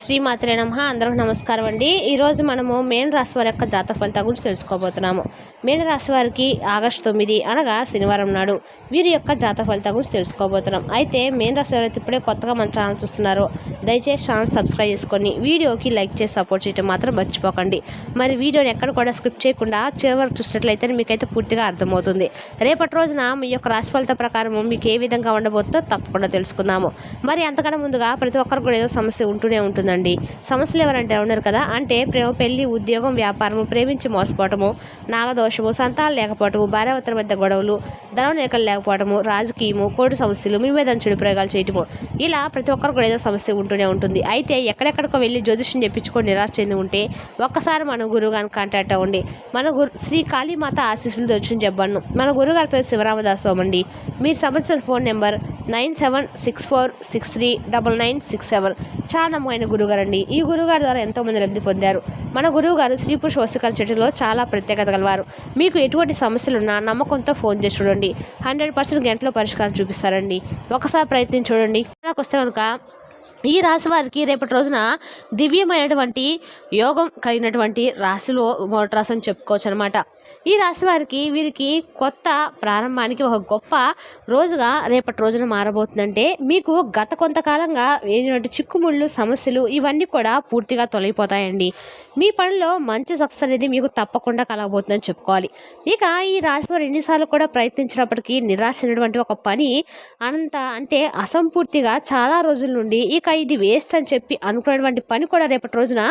శ్రీమాత్రే నమః. అందరికి నమస్కారం అండి. ఈరోజు మనము మేన రాశి వారి యొక్క జాతక ఫలితాల గురించి తెలుసుకోబోతున్నాము. మేన రాశి వారికి ఆగస్టు 9 అనగా శనివారం నాడు వీరి యొక్క జాతక ఫలితాల గురించి తెలుసుకోబోతున్నాం. అయితే మేన రాశి వారైతే ఇప్పుడే కొత్తగా మన ఛానల్ చూస్తున్నారో దయచేసి ఛానల్ సబ్స్క్రైబ్ చేసుకొని వీడియోకి లైక్ చేసి సపోర్ట్ చేయడం మాత్రం మర్చిపోకండి. మరి వీడియోని ఎక్కడ కూడా స్కిప్ చేయకుండా చివరి వరకు చూసినట్లయితే మీకైతే పూర్తిగా అర్థమవుతుంది. రేపటి రోజున మీ యొక్క రాశి ఫలిత ప్రకారం మీకు ఏ విధంగా ఉండబోతుందో తప్పకుండా తెలుసుకుందాము. మరి అంతకన్నా ముందుగా ప్రతి ఒక్కరికి కూడా ఏదో సమస్య ఉంటూనే ఉంటుందండి. సమస్యలు ఎవరంటే ఉన్నారు కదా, అంటే ప్రేమ, పెళ్లి, ఉద్యోగం, వ్యాపారము, ప్రేమించి మోసపోవటము, నాగదోషము, సంతానం లేకపోవటము, భార్యాభర్తల మధ్య గొడవలు, ధనరేఖలు లేకపోవటము, రాజకీయము, కోర్టు సమస్యలు, మీ మీద చెడు ప్రయోగాలు చేయటము, ఇలా ప్రతి ఒక్కరికి కూడా ఏదో సమస్య ఉంటూనే ఉంటుంది. అయితే ఎక్కడెక్కడికో వెళ్ళి జ్యోతిష్యం చెప్పించుకొని నిరాశ చెంది ఉంటే ఒక్కసారి మన గురువుగారిని కాంటాక్ట్ అవ్వండి. మన శ్రీ కాళీమాత ఆశీస్సులు దొచ్చుని చెప్పాను. మన గురుగారి పేరు శివరామదాసు అండి. మీరు సంబంధించిన ఫోన్ నెంబర్ 9764639967. చాలా నమ్మకమైన గురుగారు అండి. ఈ గురుగారి ద్వారా ఎంతోమంది లబ్ధి పొందారు. మన గురువు గారు స్త్రీ పురుష వశీకరణ చెట్టులో చాలా ప్రత్యేకత గలవారు. మీకు ఎటువంటి సమస్యలున్నా నమ్మకంతో ఫోన్ చేసి చూడండి, 100% గంటలో పరిష్కారం చూపిస్తారండి. ఒకసారి ప్రయత్నించి చూడండి. వస్తే కనుక ఈ రాశి వారికి రేపటి రోజున దివ్యమైనటువంటి యోగం కలిగినటువంటి రాశిలో మొదటి రాశి అని చెప్పుకోవచ్చు అనమాట. ఈ రాశి వారికి వీరికి కొత్త ప్రారంభానికి ఒక గొప్ప రోజుగా రేపటి రోజున మారబోతుందంటే మీకు గత కొంతకాలంగా ఏటువంటి చిక్కుముళ్ళు, సమస్యలు ఇవన్నీ కూడా పూర్తిగా తొలగిపోతాయండి. మీ పనిలో మంచి సక్సెస్ అనేది మీకు తప్పకుండా కలగబోతుందని చెప్పుకోవాలి. ఇక ఈ రాశి వారు ఎన్నిసార్లు కూడా ప్రయత్నించినప్పటికీ నిరాశ అయినటువంటి ఒక పని అంటే అసంపూర్తిగా చాలా రోజుల నుండి ఇక ఇది వేస్ట్ అని చెప్పి అనుకున్నటువంటి పని కూడా రేపటి రోజున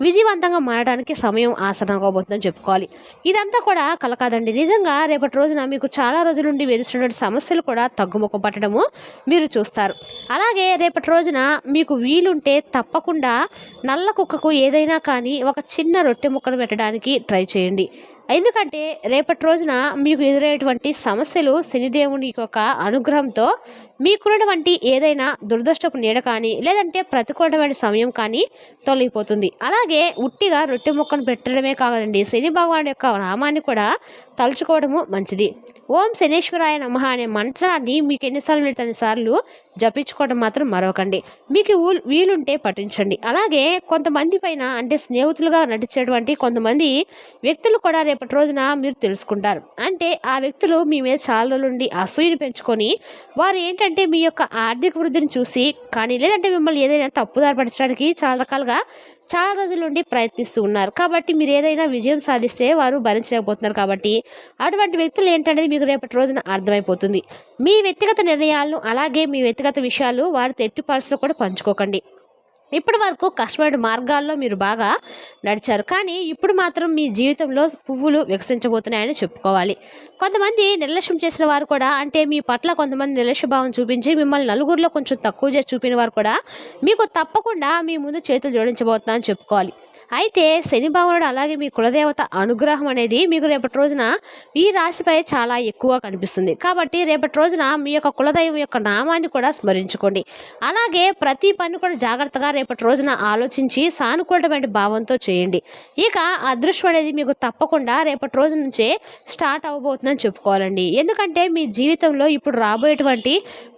విజయవంతంగా మారడానికి సమయం ఆసనమవబోతుందని చెప్పుకోవాలి. ఇదంతా కూడా కల కాదండి. నిజంగా రేపటి రోజున మీకు చాలా రోజుల నుండి వేధిస్తున్నటువంటి సమస్యలు కూడా తగ్గుముఖం పట్టడము మీరు చూస్తారు. అలాగే రేపటి రోజున మీకు వీలుంటే తప్పకుండా నల్ల కుక్కకు ఏదైనా కానీ ఒక చిన్న రొట్టె ముక్కను పెట్టడానికి ట్రై చేయండి. ఎందుకంటే రేపటి రోజున మీకు ఎదురయ్యేటువంటి సమస్యలు శనిదేవుని యొక్క అనుగ్రహంతో మీకున్నటువంటి ఏదైనా దురదృష్టపు నీడ కానీ లేదంటే ప్రతికూలమైన సమయం కానీ తొలగిపోతుంది. అలాగే ఉట్టిగా రొట్టె ముక్కను పెట్టడమే కాదండి, శని భగవాన్ యొక్క నామాన్ని కూడా తలుచుకోవడము మంచిది. ఓం శనేశ్వరాయ నమః అనే మంత్రాన్ని మీకు ఎన్నిసార్లు జపించుకోవడం మాత్రం మరొకండి. మీకు వీలుంటే పఠించండి. అలాగే కొంతమంది పైన అంటే స్నేహితులుగా నటించేటువంటి కొంతమంది వ్యక్తులు కూడా రేపటి రోజున మీరు తెలుసుకుంటారు. అంటే ఆ వ్యక్తులు మీ మీద చాలా రోజుల నుండి అసూయను పెంచుకొని వారు ఏంటంటే మీ యొక్క ఆర్థిక వృద్ధిని చూసి కానీ లేదంటే మిమ్మల్ని ఏదైనా తప్పుదారి పడించడానికి చాలా రకాలుగా చాలా రోజుల నుండి ప్రయత్నిస్తూ ఉన్నారు. కాబట్టి మీరు ఏదైనా విజయం సాధిస్తే వారు భరించలేకపోతున్నారు. కాబట్టి అటువంటి వ్యక్తులు ఏంటనేది మీకు రేపటి రోజున అర్థమైపోతుంది. మీ వ్యక్తిగత నిర్ణయాలను అలాగే మీ వ్యక్తిగత విషయాలు వారితో ఎట్టి పరిస్థితుల్లో కూడా పంచుకోకండి. ఇప్పటి వరకు కష్టమైన మార్గాల్లో మీరు బాగా నడిచారు, కానీ ఇప్పుడు మాత్రం మీ జీవితంలో పువ్వులు వికసించబోతున్నాయని చెప్పుకోవాలి. కొంతమంది నిర్లక్ష్యం చేసిన వారు కూడా అంటే మీ పట్ల కొంతమంది నిర్లక్ష్య భావం చూపించి మిమ్మల్ని నలుగురిలో కొంచెం తక్కువ చేసి చూపిన వారు కూడా మీకు తప్పకుండా మీ ముందు చేతులు జోడించబోతున్నారని చెప్పుకోవాలి. అయితే శని భగవానుడు అలాగే మీ కులదేవత అనుగ్రహం అనేది మీకు రేపటి రోజున ఈ రాశిపై చాలా ఎక్కువగా కనిపిస్తుంది. కాబట్టి రేపటి రోజున మీ యొక్క కులదైవం యొక్క నామాన్ని కూడా స్మరించుకోండి. అలాగే ప్రతి పని కూడా జాగ్రత్తగా రేపటి రోజున ఆలోచించి సానుకూలమైన భావంతో చేయండి. ఇక అదృష్టం అనేది మీకు తప్పకుండా రేపటి రోజు నుంచే స్టార్ట్ అవ్వబోతుందని చెప్పుకోవాలండి. ఎందుకంటే మీ జీవితంలో ఇప్పుడు రాబోయేటువంటి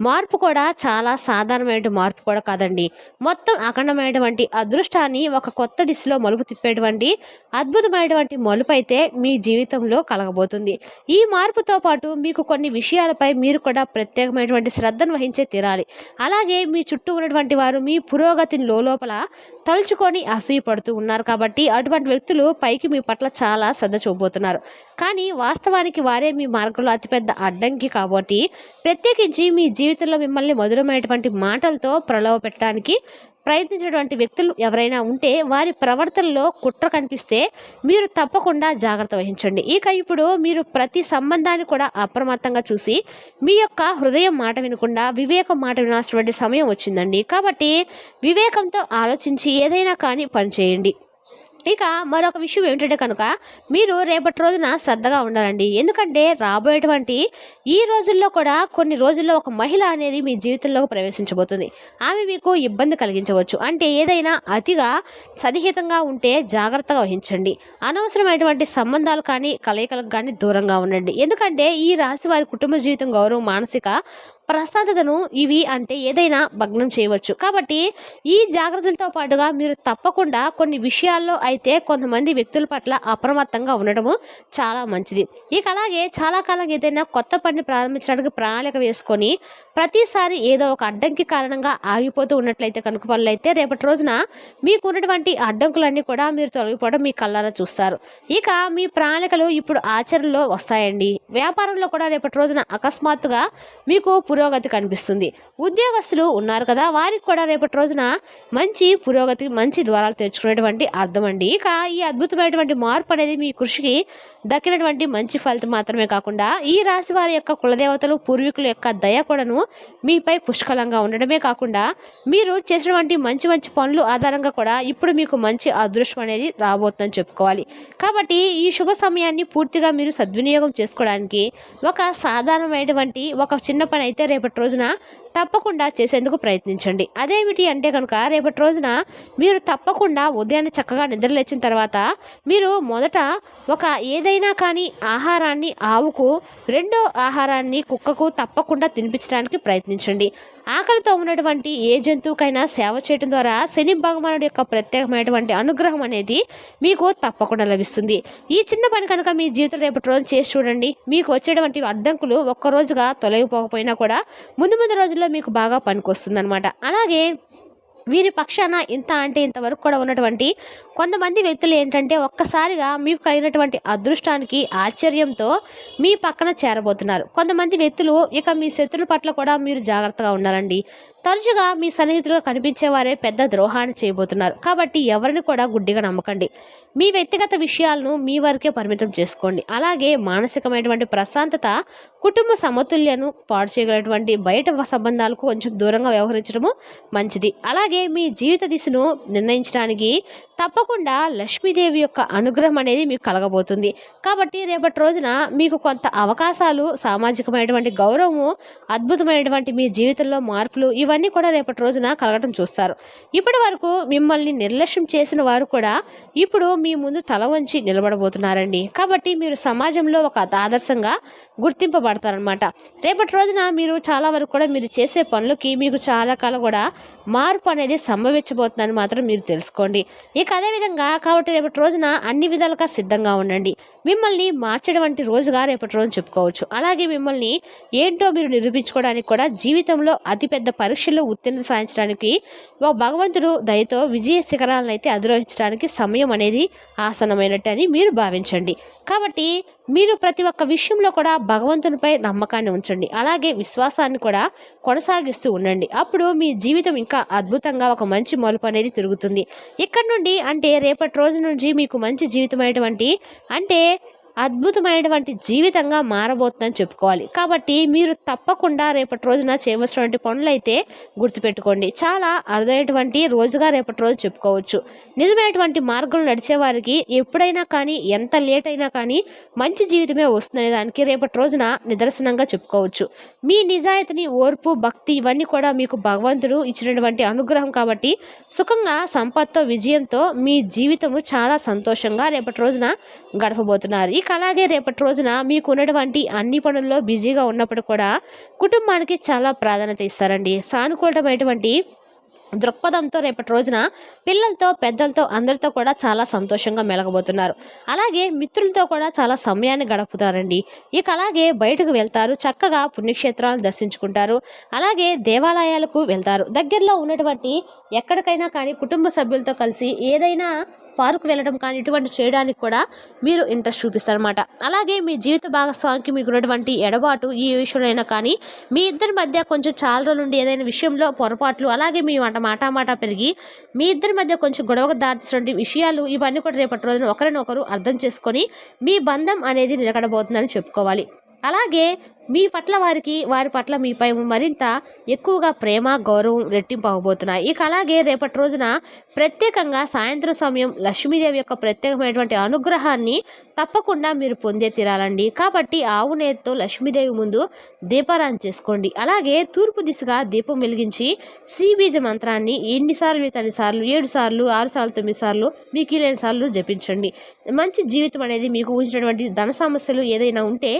మార్పు కూడా చాలా సాధారణమైన మార్పు కూడా కాదండి. మొత్తం అఖండమైనటువంటి అదృష్టాన్ని ఒక కొత్త దిశలో మలుపు తిప్పేటువంటి అద్భుతమైనటువంటి మలుపు అయితే మీ జీవితంలో కలగబోతుంది. ఈ మార్పుతో పాటు మీకు కొన్ని విషయాలపై మీరు కూడా ప్రత్యేకమైనటువంటి శ్రద్ధను వహించే తీరాలి. అలాగే మీ చుట్టూ ఉన్నటువంటి వారు మీ పురోగతిని లోపల తలుచుకొని అసూయపడుతూ ఉన్నారు. కాబట్టి అటువంటి వ్యక్తులు పైకి మీ పట్ల చాలా శ్రద్ధ చూపబోతున్నారు, కానీ వాస్తవానికి వారే మీ మార్గంలో అతిపెద్ద అడ్డంకి. కాబట్టి ప్రత్యేకించి మీ జీవితంలో మిమ్మల్ని మధురమైనటువంటి మాటలతో ప్రలోభ పెట్టడానికి ప్రయత్నించేటువంటి వ్యక్తులు ఎవరైనా ఉంటే వారి ప్రవర్తనలో కుట్ర కనిపిస్తే మీరు తప్పకుండా జాగ్రత్త వహించండి. ఇక ఇప్పుడు మీరు ప్రతి సంబంధాన్ని కూడా అప్రమత్తంగా చూసి మీ యొక్క హృదయం మాట వినకుండా వివేకం మాట వినాల్సినటువంటి సమయం వచ్చిందండి. కాబట్టి వివేకంతో ఆలోచించి ఏదైనా కానీ పని చేయండి. ఇక మరొక విషయం ఏమిటంటే కనుక మీరు రేపటి రోజున శ్రద్ధగా ఉండాలండి. ఎందుకంటే రాబోయేటువంటి ఈ రోజుల్లో కూడా కొన్ని రోజుల్లో ఒక మహిళ అనేది మీ జీవితంలోకి ప్రవేశించబోతుంది. ఆమె మీకు ఇబ్బంది కలిగించవచ్చు. అంటే ఏదైనా అతిగా సన్నిహితంగా ఉంటే జాగ్రత్తగా వహించండి. అనవసరమైనటువంటి సంబంధాలు కానీ కలయికలకు కానీ దూరంగా ఉండండి. ఎందుకంటే ఈ రాశి వారి కుటుంబ జీవితం, గౌరవం, మానసిక ప్రశాంతతను ఇవి అంటే ఏదైనా భగ్నం చేయవచ్చు. కాబట్టి ఈ జాగ్రత్తలతో పాటుగా మీరు తప్పకుండా కొన్ని విషయాల్లో అయితే కొంతమంది వ్యక్తుల పట్ల అప్రమత్తంగా ఉండడము చాలా మంచిది. ఇక అలాగే చాలా కాలం ఏదైనా కొత్త పనిని ప్రారంభించడానికి ప్రణాళిక వేసుకొని ప్రతిసారి ఏదో ఒక అడ్డంకి కారణంగా ఆగిపోతూ ఉన్నట్లయితే కనుక పనులైతే రేపటి రోజున మీకు ఉన్నటువంటి అడ్డంకులన్నీ కూడా మీరు తొలగిపోవడం మీ కళ్ళారా చూస్తారు. ఇక మీ ప్రణాళికలు ఇప్పుడు ఆచరణలో వస్తాయండి. వ్యాపారంలో కూడా రేపటి రోజున అకస్మాత్తుగా మీకు పురోగతి కనిపిస్తుంది. ఉద్యోగస్తులు ఉన్నారు కదా, వారికి కూడా రేపటి రోజున మంచి పురోగతి, మంచి ద్వారాలు తెరుచుకునేటువంటి అర్థం అండి. ఇక ఈ అద్భుతమైనటువంటి మార్పు అనేది మీ కృషికి దక్కినటువంటి మంచి ఫలితం మాత్రమే కాకుండా ఈ రాశి వారి యొక్క కులదేవతలు, పూర్వీకుల యొక్క దయ కూడాను మీపై పుష్కలంగా ఉండడమే కాకుండా మీరు చేసినటువంటి మంచి మంచి పనులు ఆధారంగా కూడా ఇప్పుడు మీకు మంచి అదృష్టం అనేది రాబోతుందని చెప్పుకోవాలి. కాబట్టి ఈ శుభ సమయాన్ని పూర్తిగా మీరు సద్వినియోగం చేసుకోవడానికి ఒక సాధారణమైనటువంటి ఒక చిన్న పని అయితే రేపటి రోజున తప్పకుండా చేసేందుకు ప్రయత్నించండి. అదేమిటి అంటే కనుక రేపటి రోజున మీరు తప్పకుండా ఉదయాన్నే చక్కగా నిద్రలేచిన తర్వాత మీరు మొదట ఒక ఏదైనా కానీ ఆహారాన్ని ఆవుకు, రెండో ఆహారాన్ని కుక్కకు తప్పకుండా తినిపించడానికి ప్రయత్నించండి. ఆకలితో ఉన్నటువంటి ఏ జంతువుకైనా సేవ చేయడం ద్వారా శని భగవానుడి యొక్క ప్రత్యేకమైనటువంటి అనుగ్రహం అనేది మీకు తప్పకుండా లభిస్తుంది. ఈ చిన్న పని కనుక మీ జీవితంలో రేపటి రోజు చేసి చూడండి. మీకు వచ్చేటువంటి అడ్డంకులు ఒక్కరోజుగా తొలగిపోకపోయినా కూడా ముందు ముందు రోజుల్లో మీకు బాగా పనికొస్తుంది అనమాట. అలాగే వీరి పక్షాన ఇంత అంటే ఇంతవరకు కూడా ఉన్నటువంటి కొంతమంది వ్యక్తులు ఏంటంటే ఒక్కసారిగా మీకు కలిగినటువంటి అదృష్టానికి ఆశ్చర్యంతో మీ పక్కన చేరబోతున్నారు. కొంతమంది వ్యక్తులు ఇక మీ శత్రుల పట్ల కూడా మీరు జాగ్రత్తగా ఉండాలండి. తరచుగా మీ సన్నిహితులుగా కనిపించేవారే పెద్ద ద్రోహాన్ని చేయబోతున్నారు. కాబట్టి ఎవరిని కూడా గుడ్డిగా నమ్మకండి. మీ వ్యక్తిగత విషయాలను మీ వరకే పరిమితం చేసుకోండి. అలాగే మానసికమైనటువంటి ప్రశాంతత, కుటుంబ సమతుల్యను పాడు చేయగలటువంటి బయట సంబంధాలకు కొంచెం దూరంగా వ్యవహరించడము మంచిది. అలాగే మీ జీవిత దిశను నిర్ణయించడానికి తప్పకుండా లక్ష్మీదేవి యొక్క అనుగ్రహం అనేది మీకు కలగబోతుంది. కాబట్టి రేపటి రోజున మీకు కొంత అవకాశాలు, సామాజికమైనటువంటి గౌరవము, అద్భుతమైనటువంటి మీ జీవితంలో మార్పులు ఇవన్నీ కూడా రేపటి రోజున కలగటం చూస్తారు. ఇప్పటి వరకు మిమ్మల్ని నిర్లక్ష్యం చేసిన వారు కూడా ఇప్పుడు మీ ముందు తల వంచి నిలబడబోతున్నారండి. కాబట్టి మీరు సమాజంలో ఒక ఆదర్శంగా గుర్తింపబడతారనమాట. రేపటి రోజున మీరు చాలా వరకు కూడా మీరు చేసే పనులకి మీకు చాలా కాలం కూడా మార్పు అనేది సంభవించబోతుందని మాత్రం మీరు తెలుసుకోండి. ఇక అదేవిధంగా కాబట్టి రేపటి రోజున అన్ని విధాలుగా సిద్ధంగా ఉండండి. మిమ్మల్ని మార్చడం రోజుగా రేపటి రోజు చెప్పుకోవచ్చు. అలాగే మిమ్మల్ని ఏంటో మీరు నిరూపించుకోవడానికి కూడా జీవితంలో అతిపెద్ద పరీక్షల్లో ఉత్తీర్ణత సాధించడానికి భగవంతుడు దయతో విజయ శిఖరాలను అయితే అధిరోహించడానికి సమయం అనేది ఆసన్నమైనట్టు అని మీరు భావించండి. కాబట్టి మీరు ప్రతి ఒక్క విషయంలో కూడా భగవంతునిపై నమ్మకాన్ని ఉంచండి. అలాగే విశ్వాసాన్ని కూడా కొనసాగిస్తూ ఉండండి. అప్పుడు మీ జీవితం ఇంకా అద్భుతంగా ఒక మంచి మలుపు అనేది తిరుగుతుంది. ఇక్కడ నుండి అంటే రేపటి రోజు నుంచి మీకు మంచి జీవితమైనటువంటి అంటే అద్భుతమైనటువంటి జీవితంగా మారబోతుందని చెప్పుకోవాలి. కాబట్టి మీరు తప్పకుండా రేపటి రోజున చేయవలసినటువంటి పనులైతే గుర్తుపెట్టుకోండి. చాలా అరుదైనటువంటి రోజుగా రేపటి రోజు చెప్పుకోవచ్చు. నిజమైనటువంటి మార్గంలో నడిచేవారికి ఎప్పుడైనా కానీ ఎంత లేట్ అయినా కానీ మంచి జీవితమే వస్తుందనే దానికి రేపటి రోజున నిదర్శనంగా చెప్పుకోవచ్చు. మీ నిజాయితీని, ఓర్పు, భక్తి ఇవన్నీ కూడా మీకు భగవంతుడు ఇచ్చినటువంటి అనుగ్రహం. కాబట్టి సుఖంగా, సంపత్తో, విజయంతో మీ జీవితము చాలా సంతోషంగా రేపటి రోజున గడపబోతున్నారు. ఇక అలాగే రేపటి రోజున మీకు ఉన్నటువంటి అన్ని పనుల్లో బిజీగా ఉన్నప్పుడు కూడా కుటుంబానికి చాలా ప్రాధాన్యత ఇస్తారండి. సానుకూలమైనటువంటి దృక్పథంతో రేపటి రోజున పిల్లలతో, పెద్దలతో అందరితో కూడా చాలా సంతోషంగా మెలగబోతున్నారు. అలాగే మిత్రులతో కూడా చాలా సమయాన్ని గడుపుతారండి. ఇక అలాగే బయటకు వెళ్తారు, చక్కగా పుణ్యక్షేత్రాలను దర్శించుకుంటారు, అలాగే దేవాలయాలకు వెళ్తారు. దగ్గరలో ఉన్నటువంటి ఎక్కడికైనా కానీ కుటుంబ సభ్యులతో కలిసి ఏదైనా పార్కు వెళ్ళడం కానీ ఇటువంటి చేయడానికి కూడా మీరు ఇంట్రెస్ట్ చూపిస్తారన్నమాట. అలాగే మీ జీవిత భాగస్వామికి మీకు ఉన్నటువంటి ఎడబాటు ఈ విషయంలో కానీ మీ ఇద్దరి మధ్య కొంచెం చాలా రోజుల నుండి ఏదైనా విషయంలో పొరపాట్లు, అలాగే మీ మాట పెరిగి మీ ఇద్దరి మధ్య కొంచెం గొడవకు దాటినటువంటి విషయాలు ఇవన్నీ కూడా రేపటి రోజున ఒకరినొకరు అర్థం చేసుకొని మీ బంధం అనేది నిలకడబోతుందని చెప్పుకోవాలి. అలాగే మీ పట్ల వారి పట్ల మీపై మరింత ఎక్కువగా ప్రేమ, గౌరవం రెట్టింపు అవ్వబోతున్నాయి. ఇక అలాగే రేపటి రోజున ప్రత్యేకంగా సాయంత్రం సమయం లక్ష్మీదేవి యొక్క ప్రత్యేకమైనటువంటి అనుగ్రహాన్ని తప్పకుండా మీరు పొందే తీరాలండి. కాబట్టి ఆవు నేతితో లక్ష్మీదేవి ముందు దీపారాధన చేసుకోండి. అలాగే తూర్పు దిశగా దీపం వెలిగించి శ్రీబీజ మంత్రాన్ని ఎన్నిసార్లు మీకు అన్నిసార్లు 7 సార్లు, 6 సార్లు, 9 సార్లు మీకు లేని సార్లు జపించండి. మంచి జీవితం అనేది మీకు ఊహించినటువంటి ధన సమస్యలు ఏదైనా ఉంటే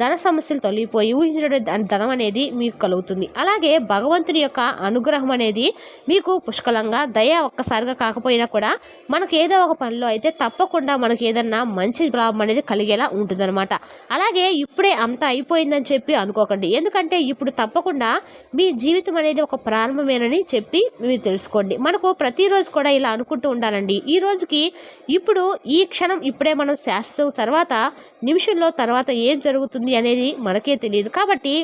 ధన సమస్యలు తొలగిపోయి అయిపోయి ఊహించినటువంటి ధనం అనేది మీకు కలుగుతుంది. అలాగే భగవంతుని యొక్క అనుగ్రహం అనేది మీకు పుష్కలంగా దయ ఒక్కసారిగా కాకపోయినా కూడా మనకు ఏదో ఒక పనిలో అయితే తప్పకుండా మనకి ఏదన్నా మంచి లాభం అనేది కలిగేలా ఉంటుందన్నమాట. అలాగే ఇప్పుడే అంతా అయిపోయిందని చెప్పి అనుకోకండి. ఎందుకంటే ఇప్పుడు తప్పకుండా మీ జీవితం అనేది ఒక ప్రారంభమేనని చెప్పి మీరు తెలుసుకోండి. మనకు ప్రతిరోజు కూడా ఇలా అనుకుంటూ ఉండాలండి. ఈ రోజుకి ఇప్పుడు ఈ క్షణం ఇప్పుడే మనం శాశ్వతం, తర్వాత నిమిషంలో తర్వాత ఏం జరుగుతుంది అనేది మనకే తెలియదు. కాబట్టి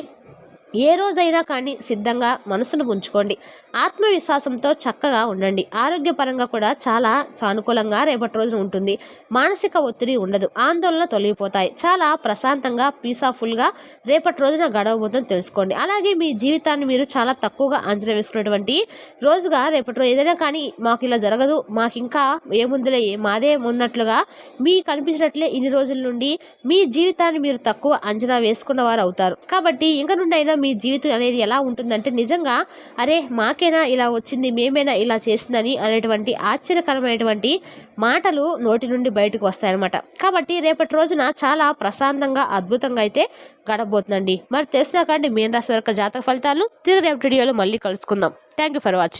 ఏ రోజైనా కానీ సిద్ధంగా మనసును ఉంచుకోండి. ఆత్మవిశ్వాసంతో చక్కగా ఉండండి. ఆరోగ్యపరంగా కూడా చాలా సానుకూలంగా రేపటి రోజున ఉంటుంది. మానసిక ఒత్తిడి ఉండదు. ఆందోళన తొలగిపోతాయి. చాలా ప్రశాంతంగా పీస్ఫుల్గా రేపటి రోజున గడవబోతుందని తెలుసుకోండి. అలాగే మీ జీవితాన్ని మీరు చాలా తక్కువగా అంచనా వేసుకున్నటువంటి రోజుగా రేపటి రోజు ఏదైనా కానీ మాకు ఇలా జరగదు, మాకు ఇంకా ఏముందిలే మాదే ఉన్నట్లుగా మీకు అనిపించినట్లే ఇన్ని రోజుల నుండి మీ జీవితాన్ని మీరు తక్కువ అంచనా వేసుకున్న వారు అవుతారు. కాబట్టి ఇంక నుండి అయినా మీ జీవితం అనేది ఎలా ఉంటుందంటే నిజంగా అరే మాకేనా ఇలా వచ్చింది, మేమేనా ఇలా చేసిందని అనేటువంటి ఆశ్చర్యకరమైనటువంటి మాటలు నోటి నుండి బయటకు వస్తాయన్నమాట. కాబట్టి రేపటి రోజున చాలా ప్రశాంతంగా అద్భుతంగా అయితే గడబోతుందండి. మరి తెలిసినా కానీ మీన రాశి వారి జాతక ఫలితాలు తిరిగి రేపటి వీడియోలో మళ్ళీ కలుసుకుందాం. Thank you for watching.